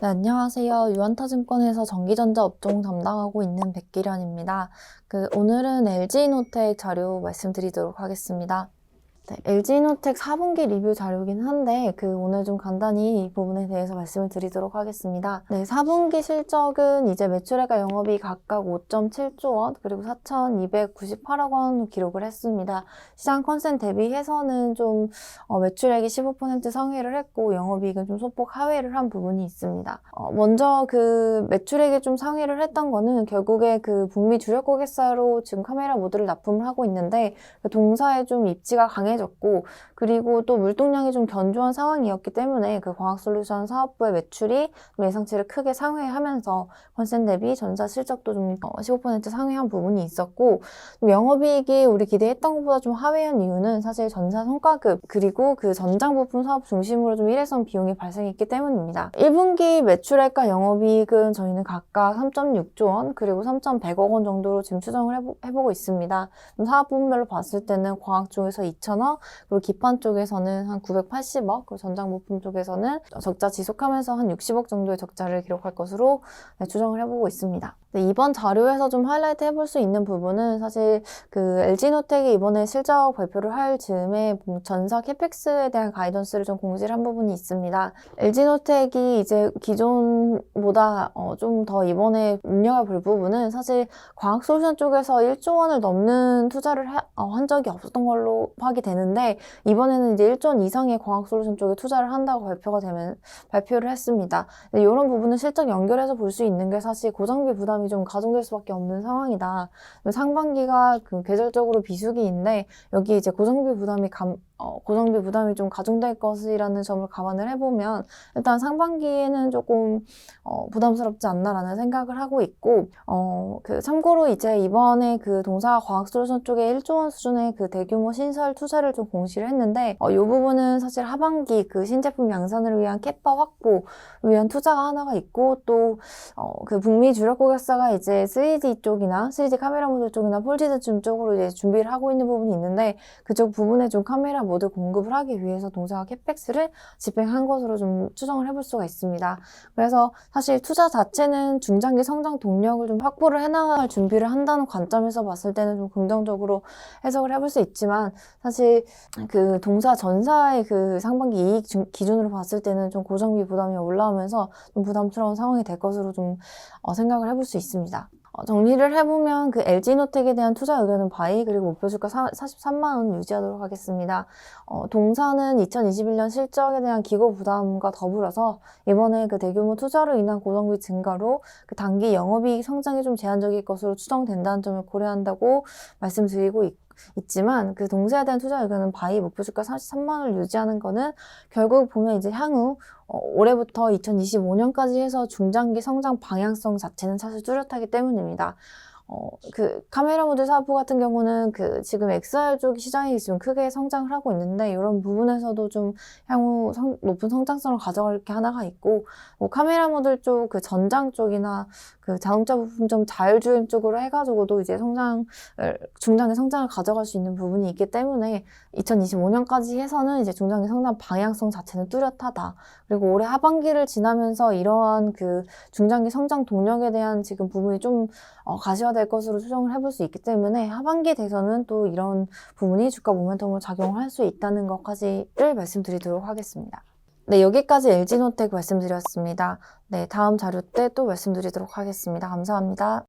네, 안녕하세요. 유한타증권에서 전기전자 업종 담당하고 있는 백기련입니다. 오늘은 LG이노텍 자료 말씀드리도록 하겠습니다. 네, LG이노텍 4분기 리뷰 자료긴 한데 오늘 좀 간단히 이 부분에 대해서 말씀을 드리도록 하겠습니다. 네, 4분기 실적은 이제 매출액과 영업이 각각 5.7조 원 그리고 4,298억 원 기록을 했습니다. 시장 컨센 대비해서는 좀 매출액이 15% 상회를 했고 영업이익은 좀 소폭 하회를 한 부분이 있습니다. 먼저 매출액이 좀 상회를 했던 거는 결국에 북미 주력 고객사로 지금 카메라 모듈을 납품을 하고 있는데 동사에 좀 입지가 강해졌고 그리고 또 물동량이 좀 견조한 상황이었기 때문에 광학솔루션 사업부의 매출이 예상치를 크게 상회하면서 컨센 대비 전사 실적도 좀 15% 상회한 부분이 있었고 영업이익이 우리 기대했던 것보다 좀 하회한 이유는 사실 전사 성과급 그리고 전장 부품 사업 중심으로 좀 일회성 비용이 발생했기 때문입니다. 1분기 매출액과 영업이익은 저희는 각각 3.6조 원 그리고 3,100억 원 정도로 지금 추정을 해보고 있습니다. 사업 부분별로 봤을 때는 광학 쪽에서 2,000억 그리고 기판 쪽에서는 한 980억 그리고 전장 부품 쪽에서는 적자 지속하면서 한 60억 정도의 적자를 기록할 것으로 추정을 해보고 있습니다. 이번 자료에서 좀 하이라이트 해볼 수 있는 부분은 사실 LG노텍이 이번에 실적 발표를 할 즈음에 전사 캐펙스에 대한 가이던스를 좀 공지를 한 부분이 있습니다. LG노텍이 이제 기존보다 좀 더 이번에 눈여겨볼 부분은 사실 광학솔루션 쪽에서 1조 원을 넘는 투자를 한 적이 없었던 걸로 파악이 되는데 이번에는 이제 1조 원 이상의 광학솔루션 쪽에 투자를 한다고 발표를 했습니다. 이런 부분은 실적 연결해서 볼 수 있는 게 사실 고정비 부담이 좀 가중될 수밖에 없는 상황이다. 상반기가 계절적으로 비수기인데 여기 이제 고정비 부담이 좀 가중될 것이라는 점을 감안을 해보면 일단 상반기에는 조금 부담스럽지 않나라는 생각을 하고 있고 참고로 이제 이번에 동사 과학솔루션 쪽에 1조 원 수준의 대규모 신설 투자를 좀 공시를 했는데 이 부분은 사실 하반기 신제품 양산을 위한 캐파 확보를 위한 투자가 하나가 있고 또 북미 주력 고객사가 이제 3D 쪽이나 3D 카메라 모듈 쪽이나 폴디드 쪽으로 이제 준비를 하고 있는 부분이 있는데 그쪽 부분에 좀 카메라 모듈 공급을 하기 위해서 동사가 캐펙스를 집행한 것으로 좀 추정을 해볼 수가 있습니다. 그래서 사실 투자 자체는 중장기 성장 동력을 좀 확보를 해나갈 준비를 한다는 관점에서 봤을 때는 좀 긍정적으로 해석을 해볼 수 있지만 사실 동사 전사의 상반기 이익 기준으로 봤을 때는 좀 고정비 부담이 올라오면서 좀 부담스러운 상황이 될 것으로 좀 생각을 해볼 수 있습니다. 정리를 해보면 LG노텍에 대한 투자 의견은 바이 그리고 목표 주가 43만 원 유지하도록 하겠습니다. 동사는 2021년 실적에 대한 기고 부담과 더불어서 이번에 대규모 투자로 인한 고정비 증가로 단기 영업이익 성장이 좀 제한적일 것으로 추정된다는 점을 고려한다고 말씀드리고 있지만 동사에 대한 투자 의견은 바이 목표 주가 43만 원을 유지하는 거는 결국 보면 이제 향후 올해부터 2025년까지 해서 중장기 성장 방향성 자체는 사실 뚜렷하기 때문입니다. 카메라 모듈 사업부 같은 경우는 지금 XR 쪽 시장이 지금 크게 성장을 하고 있는데 이런 부분에서도 좀 향후 높은 성장성을 가져갈 게 하나가 있고 카메라 모듈 쪽 전장 쪽이나 자동차 부품점 자율주행 쪽으로 해가지고도 이제 중장기 성장을 가져갈 수 있는 부분이 있기 때문에 2025년까지 해서는 이제 중장기 성장 방향성 자체는 뚜렷하다. 그리고 올해 하반기를 지나면서 이러한 중장기 성장 동력에 대한 지금 부분이 좀 가시화될 것으로 추정을 해볼 수 있기 때문에 하반기에 대해서는 또 이런 부분이 주가 모멘텀으로 작용을 할 수 있다는 것까지를 말씀드리도록 하겠습니다. 네, 여기까지 LG노텍 말씀드렸습니다. 네, 다음 자료 때 또 말씀드리도록 하겠습니다. 감사합니다.